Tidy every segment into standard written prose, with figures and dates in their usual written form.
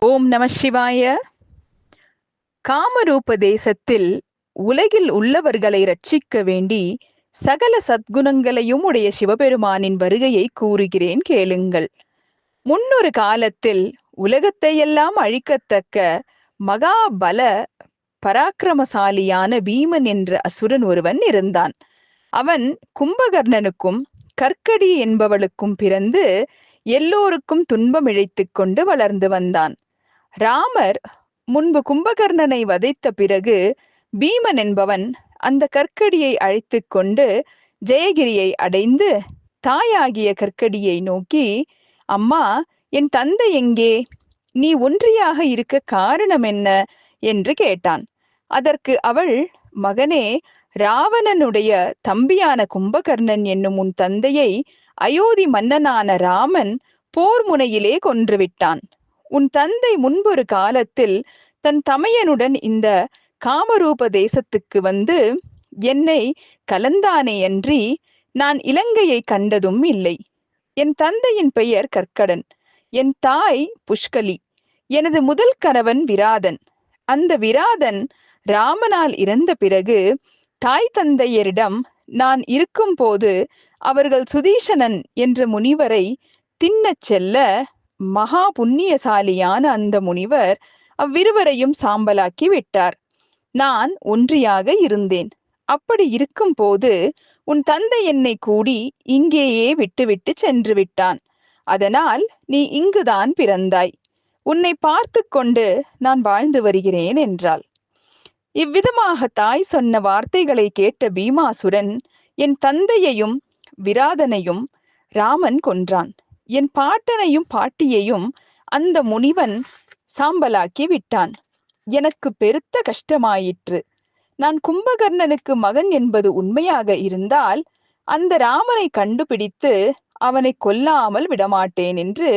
ஓம் நம சிவாய. காமரூப தேசத்தில் உலகில் உள்ளவர்களை ரட்சிக்க வேண்டி சகல சத்குணங்களையும் உடைய சிவபெருமானின் வருகையை கூறுகிறேன், கேளுங்கள். முன்னொரு காலத்தில் உலகத்தையெல்லாம் அழிக்கத்தக்க மகாபல பராக்கிரமசாலியான பீமன் என்ற அசுரன் ஒருவன் இருந்தான். அவன் கும்பகர்ணனுக்கும் கற்கடி என்பவளுக்கும் பிறந்து எல்லோருக்கும் துன்பம் இழைத்துக் கொண்டு வளர்ந்து வந்தான். ராமர் முன்பு கும்பகர்ணனை வதைத்த பிறகு பீமன் என்பவன் அந்த கற்கடியை அழைத்து கொண்டு ஜெயகிரியை அடைந்து தாயாகிய கற்கடியை நோக்கி, அம்மா, என் தந்தை எங்கே? நீ ஒன்றியாக இருக்க காரணம் என்ன என்று கேட்டான். அதற்கு அவள், மகனே, ராவணனுடைய தம்பியான கும்பகர்ணன் என்னும் உன் தந்தையை அயோத்தி மன்னனான ராமன் போர் முனையிலே கொன்றுவிட்டான். உன் தந்தை முன்பொரு காலத்தில் தன் தமையனுடன் இந்த காமரூப தேசத்துக்கு வந்து என்னை கலந்தானே அன்றி நான் இலங்கையை கண்டதும் இல்லை. என் தந்தையின் பெயர் கற்கடன், என் தாய் புஷ்கலி, எனது முதல் கணவன் விராதன். அந்த விராதன் ராமனால் இறந்த பிறகு தாய் தந்தையரிடம் நான் இருக்கும் போது அவர்கள் சுதீஷணன் என்ற முனிவரை தின்னச் செல்ல மகா புண்ணியசாலியான அந்த முனிவர் அவ்விருவரையும் சாம்பலாக்கி விட்டார். நான் ஒன்றியாக இருந்தேன். அப்படி இருக்கும் போது உன் தந்தை என்னை கூடி இங்கேயே விட்டுவிட்டு சென்று விட்டான். அதனால் நீ இங்குதான் பிறந்தாய். உன்னை பார்த்து கொண்டு நான் வாழ்ந்து வருகிறேன் என்றாள். இவ்விதமாக தாய் சொன்ன வார்த்தைகளை கேட்ட பீமாசுரன் என் தந்தையையும் விராதனையும் ராமன் கொன்றான். என் பாட்டனையும் பாட்டியையும் அந்த முனிவன் சாம்பலாக்கி விட்டான். எனக்கு பெருத்த கஷ்டமாயிற்று. நான் கும்பகர்ணனுக்கு மகன் என்பது உண்மையாக இருந்தால் அந்த ராமனை கண்டுபிடித்து அவனை கொல்லாமல் விடமாட்டேன் என்று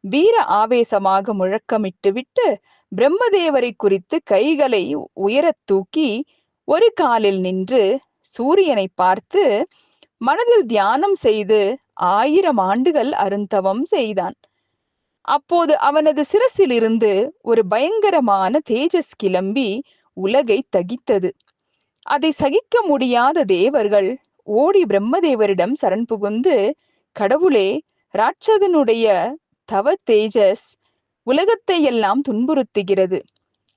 வீர ஆவேசமாக முழக்கமிட்டு விட்டு பிரம்மதேவரை குறித்து கைகளை உயரத் தூக்கி ஒரு காலில் நின்று சூரியனை பார்த்து மனதில் தியானம் செய்து 1000 ஆண்டுகள் அருந்தவம் செய்தான். அப்போது அவனது சிரசிலிருந்து ஒரு பயங்கரமான தேஜஸ் கிளம்பி உலகை தகித்தது. அதை சகிக்க முடியாத தேவர்கள் ஓடி பிரம்மதேவரிடம் சரண் புகுந்து, கடவுளே, ராட்சதனுடைய தவ தேஜஸ் உலகத்தை எல்லாம் துன்புறுத்துகிறது.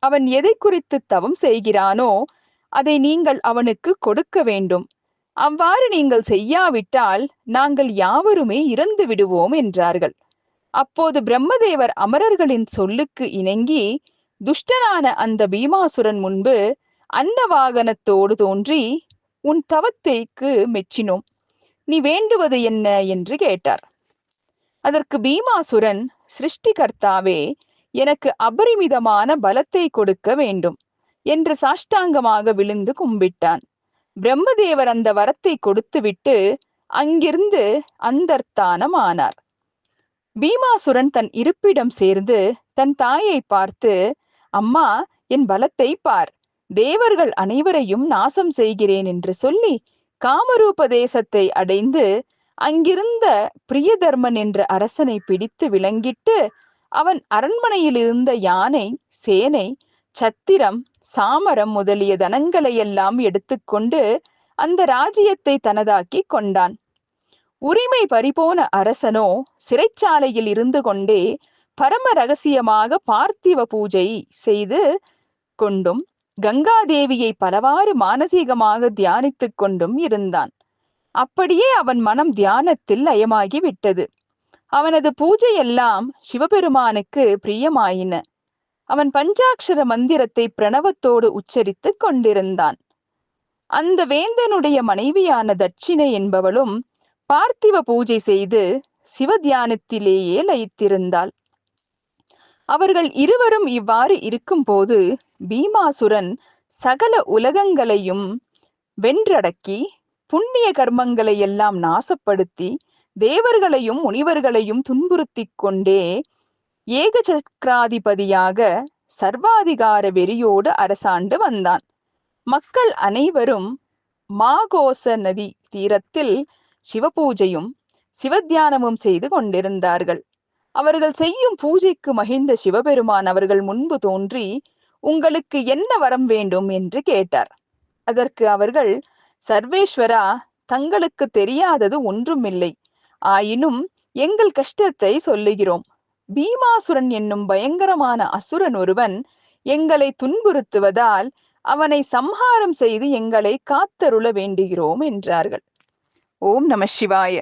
அவன் எதை குறித்து தவம் செய்கிறானோ அதை நீங்கள் அவனுக்கு கொடுக்க வேண்டும். அவ்வாறு நீங்கள் செய்யாவிட்டால் நாங்கள் யாவருமே இறந்து விடுவோம் என்றார்கள். அப்போது பிரம்மதேவர் அமரர்களின் சொல்லுக்கு இணங்கி துஷ்டனான அந்த பீமாசுரன் முன்பு அன்னவாகனத்தோடு தோன்றி, உன் தவத்தைக்கு மெச்சினோம், நீ வேண்டுவது என்ன என்று கேட்டார். அதற்கு பீமாசுரன், சிருஷ்டிகர்த்தாவே, எனக்கு அபரிமிதமான பலத்தை கொடுக்க வேண்டும் என்று சாஷ்டாங்கமாக விழுந்து கும்பிட்டான். பிரம்மதேவர் அந்த வரத்தை கொடுத்துவிட்டு அங்கிருந்து அந்தர்த்தானம் ஆனார். பீமாசுரன் தன் இருப்பிடம் சேர்ந்து தன் தாயை பார்த்து, அம்மா, என் பலத்தை பார், தேவர்கள் அனைவரையும் நாசம் செய்கிறேன் என்று சொல்லி காமரூப தேசத்தை அடைந்து அங்கிருந்த பிரியதர்மன் என்ற அரசனை பிடித்து விலங்கிட்டு அவன் அரண்மனையில் இருந்த யானை, சேனை, சத்திரம், சாமரம் முதலிய தனங்களையெல்லாம் எடுத்துக்கொண்டு அந்த ராஜ்யத்தை தனதாக்கி கொண்டான். உரிமை பறிபோன அரசனோ சிறைச்சாலையில் இருந்து கொண்டே பரம ரகசியமாக பார்த்திவ பூஜை செய்து கொண்டும் கங்காதேவியை பலவாறு மானசீகமாக தியானித்துக் கொண்டும் இருந்தான். அப்படியே அவன் மனம் தியானத்தில் லயமாகி விட்டது. அவனது பூஜையெல்லாம் சிவபெருமானுக்கு பிரியமாயின. அவன் பஞ்சாட்சர மந்திரத்தை பிரணவத்தோடு உச்சரித்து கொண்டிருந்தான். அந்த வேந்தனுடைய மனைவியான தட்சிணை என்பவளும் பார்த்திவ பூஜை செய்து சிவ தியானத்திலேயே லயித்திருந்தாள். அவர்கள் இருவரும் இவ்வாறு இருக்கும் போது பீமாசுரன் சகல உலகங்களையும் வென்றடக்கி புண்ணிய கர்மங்களை எல்லாம் நாசப்படுத்தி தேவர்களையும் முனிவர்களையும் துன்புறுத்தி கொண்டே ஏக சக்கராதிபதியாக சர்வாதிகார வெறியோடு அரசாண்டு வந்தான். மக்கள் அனைவரும் மாகோச நதி தீரத்தில் சிவபூஜையும் சிவத்தியானமும் செய்து கொண்டிருந்தார்கள். அவர்கள் செய்யும் பூஜைக்கு மகிழ்ந்த சிவபெருமான் அவர்கள் முன்பு தோன்றி, உங்களுக்கு என்ன வரம் வேண்டும் என்று கேட்டார். அதற்கு அவர்கள், சர்வேஸ்வரா, தங்களுக்கு தெரியாதது ஒன்றுமில்லை. ஆயினும் எங்கள் கஷ்டத்தை சொல்லுகிறோம். பீமாசுரன் என்னும் பயங்கரமான அசுரன் ஒருவன் எங்களை துன்புறுத்துவதால் அவனை சம்ஹாரம் செய்து எங்களை காத்தருள வேண்டுகிறோம் என்றார்கள். ஓம் நம சிவாய.